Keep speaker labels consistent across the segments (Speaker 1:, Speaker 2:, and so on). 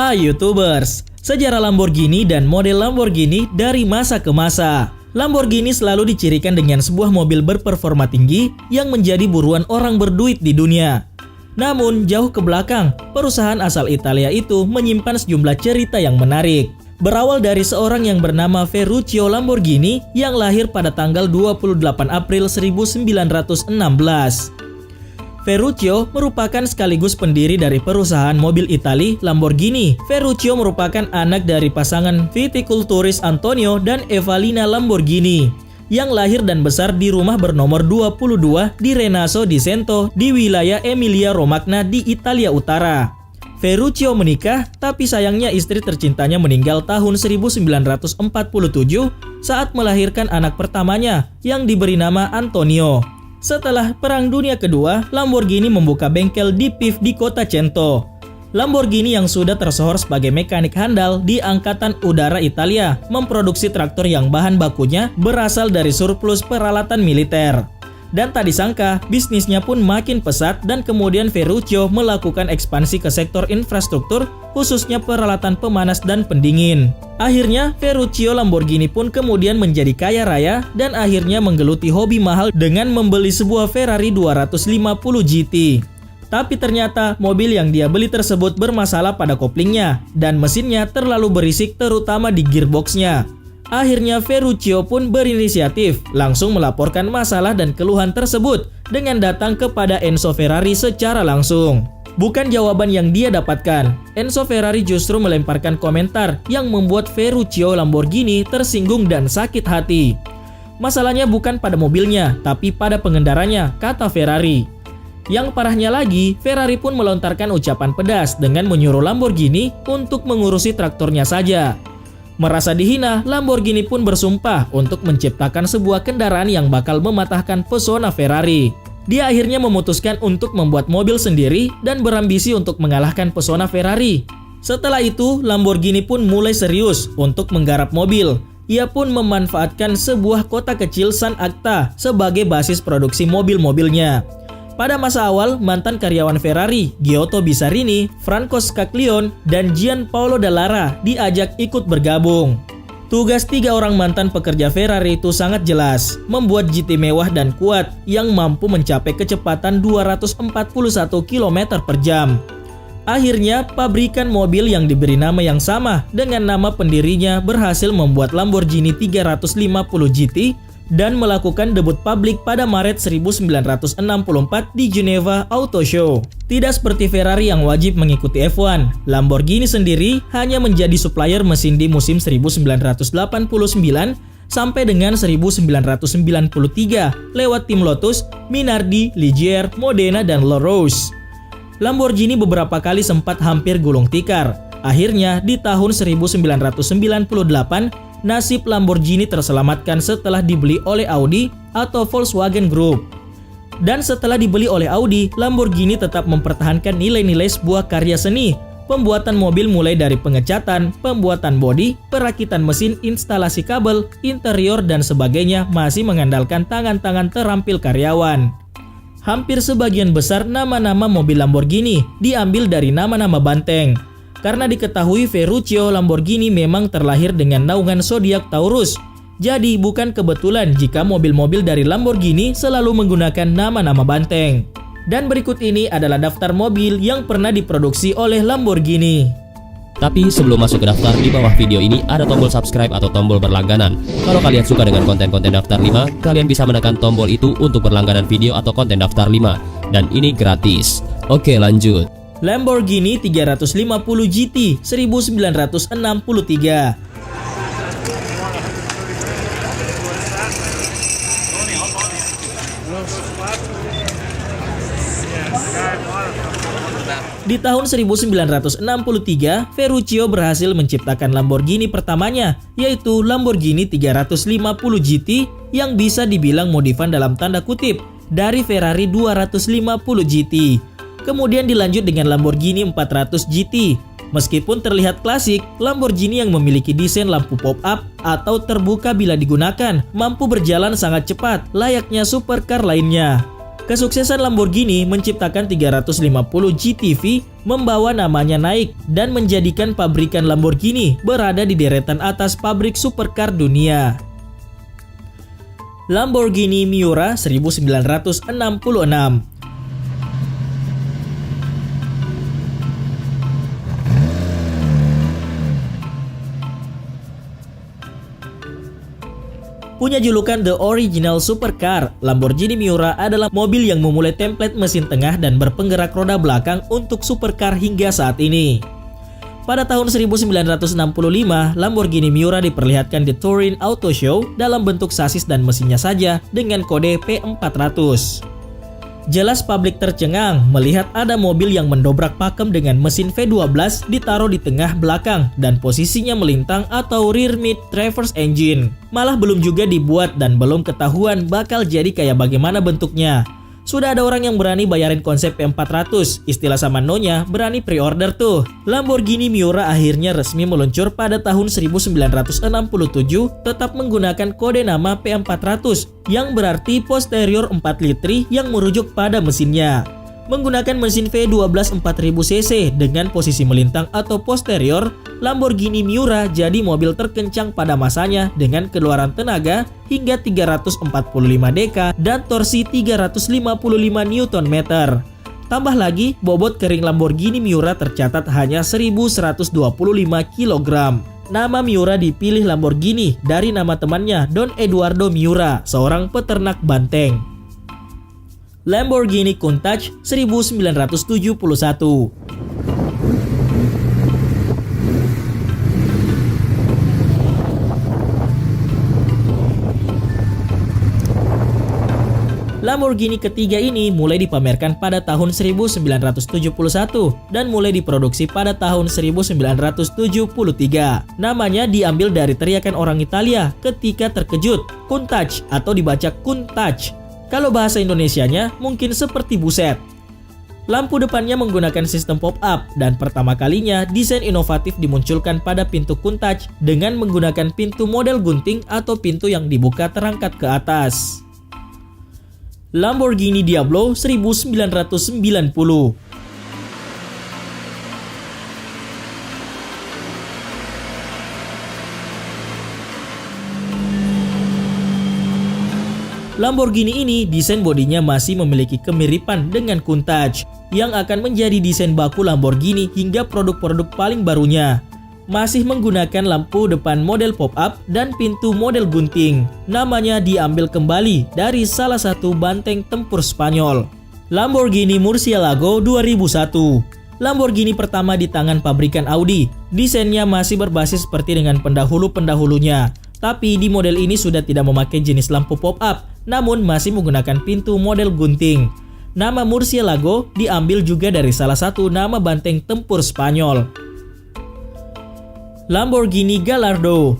Speaker 1: Hai YouTubers, sejarah Lamborghini dan model Lamborghini dari masa ke masa. Lamborghini selalu dicirikan dengan sebuah mobil berperforma tinggi yang menjadi buruan orang berduit di dunia. Namun jauh ke belakang, perusahaan asal Italia itu menyimpan sejumlah cerita yang menarik. Berawal dari seorang yang bernama Ferruccio Lamborghini yang lahir pada tanggal 28 April 1916. Ferruccio merupakan sekaligus pendiri dari perusahaan mobil Itali Lamborghini. Ferruccio merupakan anak dari pasangan vitikulturis Antonio dan Evalina Lamborghini yang lahir dan besar di rumah bernomor 22 di Renaso di Cento di wilayah Emilia-Romagna di Italia Utara. Ferruccio menikah, tapi sayangnya istri tercintanya meninggal tahun 1947 saat melahirkan anak pertamanya yang diberi nama Antonio. Setelah Perang Dunia Kedua, Lamborghini membuka bengkel di Pieve di kota Cento. Lamborghini yang sudah tersohor sebagai mekanik handal di Angkatan Udara Italia memproduksi traktor yang bahan bakunya berasal dari surplus peralatan militer. Dan tak disangka, bisnisnya pun makin pesat dan kemudian Ferruccio melakukan ekspansi ke sektor infrastruktur, khususnya peralatan pemanas dan pendingin. Akhirnya, Ferruccio Lamborghini pun kemudian menjadi kaya raya dan akhirnya menggeluti hobi mahal dengan membeli sebuah Ferrari 250 GT. Tapi ternyata mobil yang dia beli tersebut bermasalah pada koplingnya dan mesinnya terlalu berisik terutama di gearboxnya. Akhirnya Ferruccio pun berinisiatif langsung melaporkan masalah dan keluhan tersebut dengan datang kepada Enzo Ferrari secara langsung. Bukan jawaban yang dia dapatkan, Enzo Ferrari justru melemparkan komentar yang membuat Ferruccio Lamborghini tersinggung dan sakit hati. Masalahnya bukan pada mobilnya, tapi pada pengendaranya, kata Ferrari. Yang parahnya lagi, Ferrari pun melontarkan ucapan pedas dengan menyuruh Lamborghini untuk mengurusi traktornya saja. Merasa dihina, Lamborghini pun bersumpah untuk menciptakan sebuah kendaraan yang bakal mematahkan pesona Ferrari. Dia akhirnya memutuskan untuk membuat mobil sendiri dan berambisi untuk mengalahkan pesona Ferrari. Setelah itu, Lamborghini pun mulai serius untuk menggarap mobil. Ia pun memanfaatkan sebuah kota kecil San Agta sebagai basis produksi mobil-mobilnya. Pada masa awal, mantan karyawan Ferrari, Giotto Bisarini, Franco Scaglione, dan Gianpaolo Dallara diajak ikut bergabung. Tugas 3 orang mantan pekerja Ferrari itu sangat jelas, membuat GT mewah dan kuat yang mampu mencapai kecepatan 241 km per jam. Akhirnya, pabrikan mobil yang diberi nama yang sama dengan nama pendirinya berhasil membuat Lamborghini 350 GT dan melakukan debut publik pada Maret 1964 di Geneva Auto Show. Tidak seperti Ferrari yang wajib mengikuti F1, Lamborghini sendiri hanya menjadi supplier mesin di musim 1989 sampai dengan 1993 lewat tim Lotus, Minardi, Ligier, Modena, dan La Rose. Lamborghini beberapa kali sempat hampir gulung tikar. Akhirnya di tahun 1998, nasib Lamborghini terselamatkan setelah dibeli oleh Audi atau Volkswagen Group. Dan setelah dibeli oleh Audi, Lamborghini tetap mempertahankan nilai-nilai sebuah karya seni. Pembuatan mobil mulai dari pengecatan, pembuatan bodi, perakitan mesin, instalasi kabel, interior, dan sebagainya masih mengandalkan tangan-tangan terampil karyawan. Hampir sebagian besar nama-nama mobil Lamborghini diambil dari nama-nama banteng. Karena diketahui Ferruccio Lamborghini memang terlahir dengan naungan zodiak Taurus. Jadi bukan kebetulan jika mobil-mobil dari Lamborghini selalu menggunakan nama-nama banteng. Dan berikut ini adalah daftar mobil yang pernah diproduksi oleh Lamborghini.
Speaker 2: Tapi sebelum masuk ke daftar, di bawah video ini ada tombol subscribe atau tombol berlangganan. Kalau kalian suka dengan konten-konten daftar 5, kalian bisa menekan tombol itu untuk berlangganan video atau konten daftar 5. Dan ini gratis. Oke, lanjut.
Speaker 1: Lamborghini 350 GT 1963. Di tahun 1963, Ferruccio berhasil menciptakan Lamborghini pertamanya, yaitu Lamborghini 350 GT yang bisa dibilang modifan dalam tanda kutip dari Ferrari 250 GT. Kemudian dilanjut dengan Lamborghini 400 GT. Meskipun terlihat klasik, Lamborghini yang memiliki desain lampu pop-up atau terbuka bila digunakan, mampu berjalan sangat cepat, layaknya supercar lainnya. Kesuksesan Lamborghini menciptakan 350 GTV membawa namanya naik dan menjadikan pabrikan Lamborghini berada di deretan atas pabrik supercar dunia. Lamborghini Miura 1966. Punya julukan The Original Supercar, Lamborghini Miura adalah mobil yang memulai template mesin tengah dan berpenggerak roda belakang untuk supercar hingga saat ini. Pada tahun 1965, Lamborghini Miura diperlihatkan di Turin Auto Show dalam bentuk sasis dan mesinnya saja dengan kode P400. Jelas publik tercengang melihat ada mobil yang mendobrak pakem dengan mesin V12 ditaruh di tengah belakang dan posisinya melintang atau rear mid traverse engine. Malah belum juga dibuat dan belum ketahuan bakal jadi kayak bagaimana bentuknya. Sudah ada orang yang berani bayarin konsep P400, istilah sama Nonya berani pre-order tuh. Lamborghini Miura akhirnya resmi meluncur pada tahun 1967 tetap menggunakan kode nama P400 yang berarti posterior 4 litri yang merujuk pada mesinnya. Menggunakan mesin V12 4000cc dengan posisi melintang atau posterior, Lamborghini Miura jadi mobil terkencang pada masanya dengan keluaran tenaga hingga 345 dk dan torsi 355 Nm. Tambah lagi, bobot kering Lamborghini Miura tercatat hanya 1125 kg. Nama Miura dipilih Lamborghini dari nama temannya Don Eduardo Miura, seorang peternak banteng. Lamborghini Countach 1971. Lamborghini ketiga ini mulai dipamerkan pada tahun 1971 dan mulai diproduksi pada tahun 1973. Namanya diambil dari teriakan orang Italia ketika terkejut, Countach atau dibaca Countach. Kalau bahasa Indonesianya mungkin seperti buset. Lampu depannya menggunakan sistem pop-up dan pertama kalinya desain inovatif dimunculkan pada pintu Countach dengan menggunakan pintu model gunting atau pintu yang dibuka terangkat ke atas. Lamborghini Diablo 1990. Lamborghini ini desain bodinya masih memiliki kemiripan dengan Countach yang akan menjadi desain baku Lamborghini hingga produk-produk paling barunya. Masih menggunakan lampu depan model pop-up dan pintu model gunting. Namanya diambil kembali dari salah satu banteng tempur Spanyol. Lamborghini Murcielago 2001. Lamborghini pertama di tangan pabrikan Audi. Desainnya masih berbasis seperti dengan pendahulu-pendahulunya. Tapi di model ini sudah tidak memakai jenis lampu pop-up, namun masih menggunakan pintu model gunting. Nama Murcielago diambil juga dari salah satu nama banteng tempur Spanyol. Lamborghini Gallardo.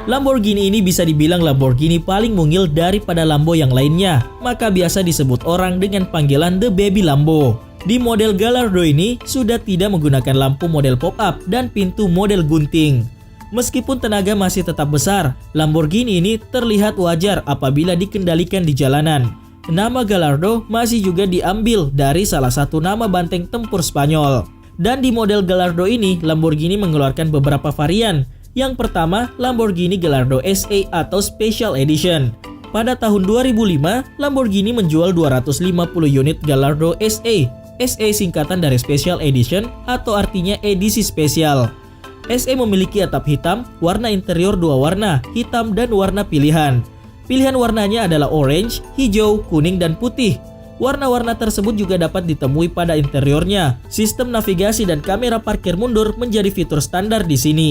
Speaker 1: Lamborghini ini bisa dibilang Lamborghini paling mungil daripada Lambo yang lainnya, maka biasa disebut orang dengan panggilan The Baby Lambo. Di model Gallardo ini sudah tidak menggunakan lampu model pop-up dan pintu model gunting. Meskipun tenaga masih tetap besar, Lamborghini ini terlihat wajar apabila dikendalikan di jalanan. Nama Gallardo masih juga diambil dari salah satu nama banteng tempur Spanyol. Dan di model Gallardo ini, Lamborghini mengeluarkan beberapa varian. Yang pertama, Lamborghini Gallardo SA atau Special Edition. Pada tahun 2005, Lamborghini menjual 250 unit Gallardo SA. SA singkatan dari Special Edition atau artinya edisi spesial. SA memiliki atap hitam, warna interior dua warna, hitam dan warna pilihan. Pilihan warnanya adalah orange, hijau, kuning, dan putih. Warna-warna tersebut juga dapat ditemui pada interiornya. Sistem navigasi dan kamera parkir mundur menjadi fitur standar di sini.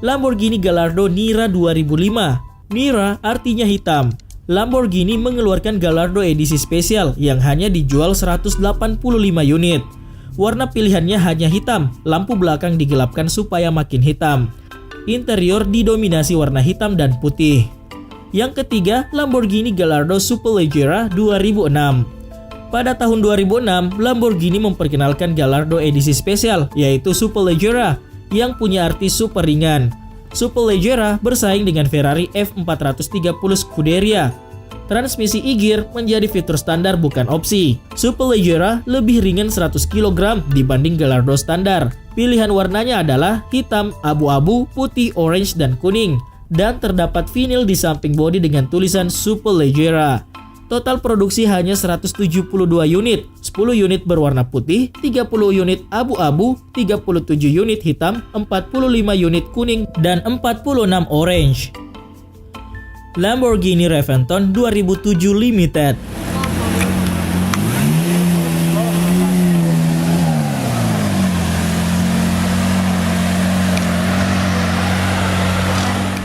Speaker 1: Lamborghini Gallardo Nira 2005. Nira artinya hitam. Lamborghini mengeluarkan Gallardo edisi spesial yang hanya dijual 185 unit. Warna pilihannya hanya hitam, lampu belakang digelapkan supaya makin hitam. Interior didominasi warna hitam dan putih. Yang ketiga, Lamborghini Gallardo Superleggera 2006. Pada tahun 2006, Lamborghini memperkenalkan Gallardo edisi spesial, yaitu Superleggera, yang punya arti super ringan. Superleggera bersaing dengan Ferrari F430 Scuderia. Transmisi e-gear menjadi fitur standar bukan opsi. Superleggera lebih ringan 100 kg dibanding Gallardo standar. Pilihan warnanya adalah hitam, abu-abu, putih, orange, dan kuning. Dan terdapat vinil di samping bodi dengan tulisan Superleggera. Total produksi hanya 172 unit, 10 unit berwarna putih, 30 unit abu-abu, 37 unit hitam, 45 unit kuning, dan 46 orange. Lamborghini Reventon 2007 Limited.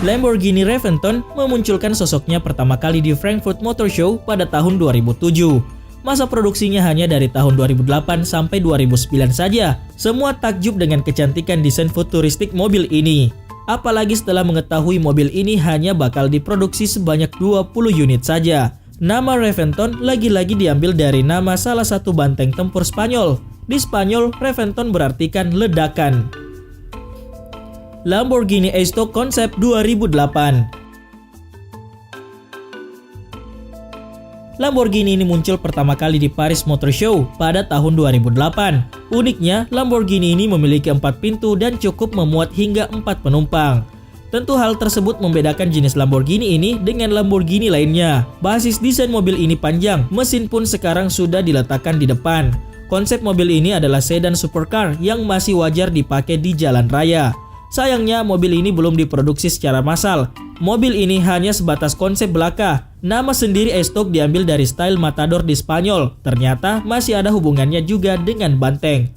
Speaker 1: Lamborghini Reventon memunculkan sosoknya pertama kali di Frankfurt Motor Show pada tahun 2007. Masa produksinya hanya dari tahun 2008 sampai 2009 saja. Semua takjub dengan kecantikan desain futuristik mobil ini. Apalagi setelah mengetahui mobil ini hanya bakal diproduksi sebanyak 20 unit saja. Nama Reventon lagi-lagi diambil dari nama salah satu banteng tempur Spanyol. Di Spanyol, Reventon berartikan ledakan. Lamborghini E-Stock Concept 2008. Lamborghini ini muncul pertama kali di Paris Motor Show pada tahun 2008. Uniknya, Lamborghini ini memiliki 4 pintu dan cukup memuat hingga 4 penumpang. Tentu hal tersebut membedakan jenis Lamborghini ini dengan Lamborghini lainnya. Basis desain mobil ini panjang, mesin pun sekarang sudah diletakkan di depan. Konsep mobil ini adalah sedan supercar yang masih wajar dipakai di jalan raya. Sayangnya mobil ini belum diproduksi secara massal. Mobil ini hanya sebatas konsep belaka. Nama sendiri E-Stock diambil dari style Matador di Spanyol. Ternyata masih ada hubungannya juga dengan banteng.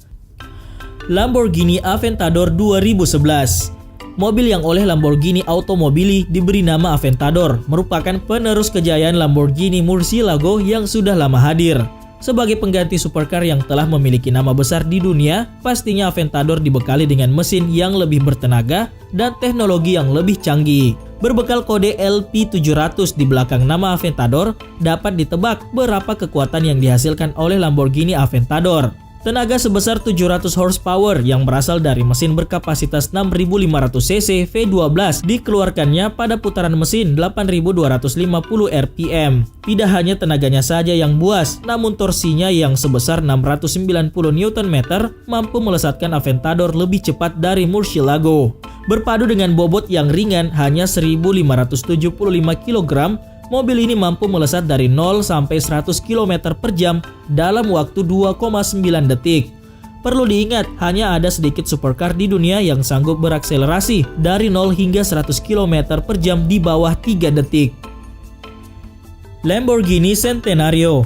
Speaker 1: Lamborghini Aventador 2011. Mobil yang oleh Lamborghini Automobili diberi nama Aventador merupakan penerus kejayaan Lamborghini Murcielago yang sudah lama hadir. Sebagai pengganti supercar yang telah memiliki nama besar di dunia, pastinya Aventador dibekali dengan mesin yang lebih bertenaga dan teknologi yang lebih canggih. Berbekal kode LP700 di belakang nama Aventador, dapat ditebak berapa kekuatan yang dihasilkan oleh Lamborghini Aventador. Tenaga sebesar 700 horsepower yang berasal dari mesin berkapasitas 6.500 cc V12 dikeluarkannya pada putaran mesin 8.250 rpm. Tidak hanya tenaganya saja yang buas, namun torsinya yang sebesar 690 Nm mampu melesatkan Aventador lebih cepat dari Murcielago. Berpadu dengan bobot yang ringan hanya 1.575 kg, mobil ini mampu melesat dari 0 sampai 100 km per jam dalam waktu 2,9 detik. Perlu diingat, hanya ada sedikit supercar di dunia yang sanggup berakselerasi dari 0 hingga 100 km per jam di bawah 3 detik. Lamborghini Centenario.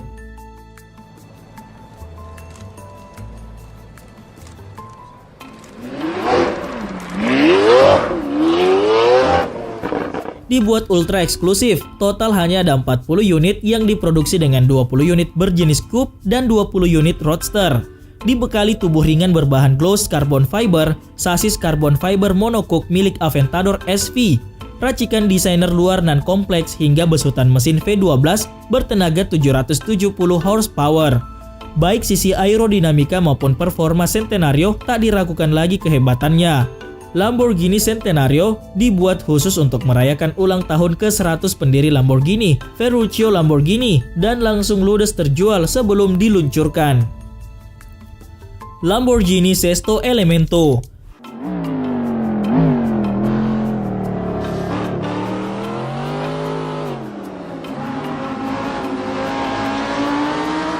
Speaker 1: Dibuat ultra eksklusif, total hanya ada 40 unit yang diproduksi dengan 20 unit berjenis coupe dan 20 unit roadster. Dibekali tubuh ringan berbahan gloss carbon fiber, sasis carbon fiber monocoque milik Aventador SV, racikan desainer luar nan kompleks hingga besutan mesin V12 bertenaga 770 horsepower. Baik sisi aerodinamika maupun performa Centenario tak diragukan lagi kehebatannya. Lamborghini Centenario dibuat khusus untuk merayakan ulang tahun ke-100 pendiri Lamborghini, Ferruccio Lamborghini, dan langsung ludes terjual sebelum diluncurkan. Lamborghini Sesto Elemento.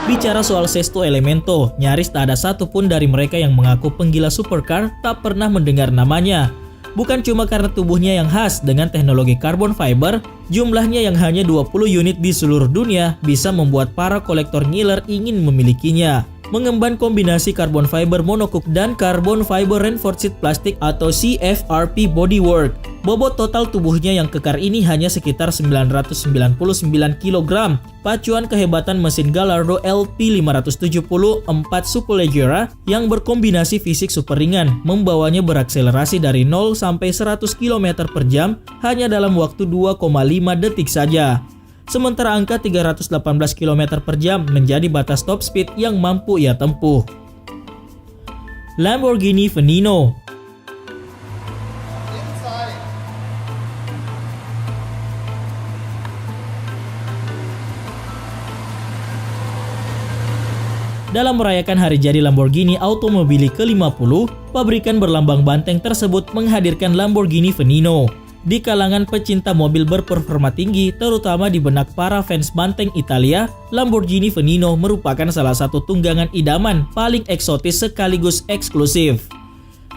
Speaker 1: Bicara soal Sesto Elemento, nyaris tak ada satupun dari mereka yang mengaku penggila supercar tak pernah mendengar namanya. Bukan cuma karena tubuhnya yang khas dengan teknologi carbon fiber, jumlahnya yang hanya 20 unit di seluruh dunia bisa membuat para kolektor ngiler ingin memilikinya. Mengemban kombinasi carbon fiber monocoque dan carbon fiber reinforced plastic atau CFRP bodywork. Bobot total tubuhnya yang kekar ini hanya sekitar 999 kg. Pacuan kehebatan mesin Gallardo LP570 4 Superleggera yang berkombinasi fisik super ringan membawanya berakselerasi dari 0 sampai 100 km per jam hanya dalam waktu 2,5 detik saja. sementara angka 318 km per jam menjadi batas top speed yang mampu ia tempuh. Lamborghini Veneno. Dalam merayakan hari jadi Lamborghini Automobili ke-50, pabrikan berlambang banteng tersebut menghadirkan Lamborghini Veneno. Di kalangan pecinta mobil berperforma tinggi, terutama di benak para fans banteng Italia, Lamborghini Veneno merupakan salah satu tunggangan idaman paling eksotis sekaligus eksklusif.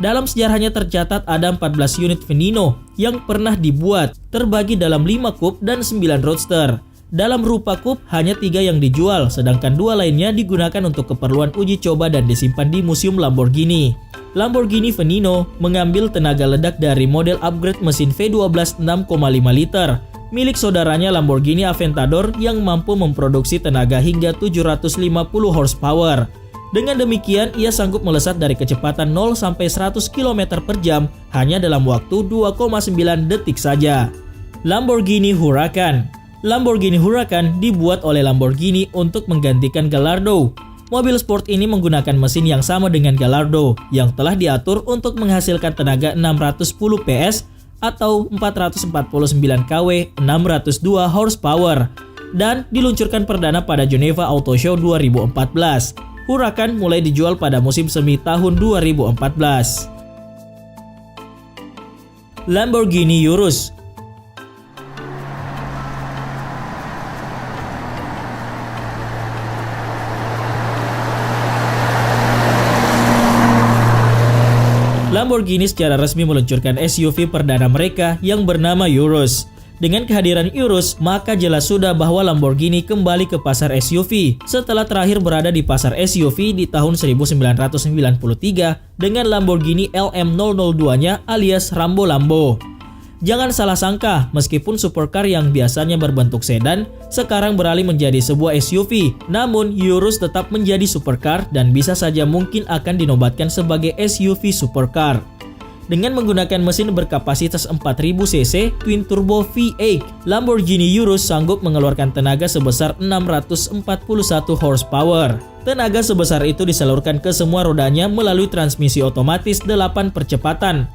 Speaker 1: Dalam sejarahnya tercatat ada 14 unit Veneno yang pernah dibuat, terbagi dalam 5 coupe dan 9 roadster. Dalam rupa coupe, hanya 3 yang dijual, sedangkan 2 lainnya digunakan untuk keperluan uji coba dan disimpan di Museum Lamborghini. Lamborghini Veneno mengambil tenaga ledak dari model upgrade mesin V12 6,5 liter, milik saudaranya Lamborghini Aventador yang mampu memproduksi tenaga hingga 750 horsepower. Dengan demikian, ia sanggup melesat dari kecepatan 0 sampai 100 km per jam hanya dalam waktu 2,9 detik saja. Lamborghini Huracan. Lamborghini Huracan dibuat oleh Lamborghini untuk menggantikan Gallardo. Mobil sport ini menggunakan mesin yang sama dengan Gallardo yang telah diatur untuk menghasilkan tenaga 610 PS atau 449 kW 602 horsepower dan diluncurkan perdana pada Geneva Auto Show 2014. Huracan mulai dijual pada musim semi tahun 2014. Lamborghini Urus. Lamborghini secara resmi meluncurkan SUV perdana mereka yang bernama Urus. Dengan kehadiran Urus, maka jelas sudah bahwa Lamborghini kembali ke pasar SUV setelah terakhir berada di pasar SUV di tahun 1993 dengan Lamborghini LM002-nya alias Rambo Lambo. Jangan salah sangka, meskipun supercar yang biasanya berbentuk sedan, sekarang beralih menjadi sebuah SUV. Namun, Urus tetap menjadi supercar dan bisa saja mungkin akan dinobatkan sebagai SUV supercar. Dengan menggunakan mesin berkapasitas 4000 cc twin turbo V8, Lamborghini Urus sanggup mengeluarkan tenaga sebesar 641 horsepower. Tenaga sebesar itu disalurkan ke semua rodanya melalui transmisi otomatis 8 percepatan.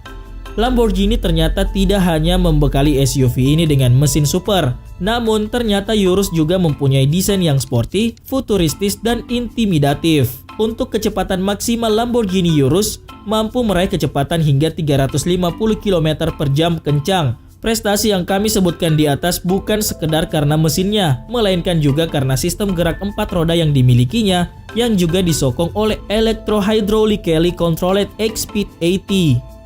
Speaker 1: Lamborghini ternyata tidak hanya membekali SUV ini dengan mesin super, namun ternyata Urus juga mempunyai desain yang sporty, futuristis, dan intimidatif. Untuk kecepatan maksimal Lamborghini Urus mampu meraih kecepatan hingga 350 km per jam kencang. Prestasi yang kami sebutkan di atas bukan sekedar karena mesinnya, melainkan juga karena sistem gerak 4 roda yang dimilikinya yang juga disokong oleh electro-hydraulically controlled X-Speed 80.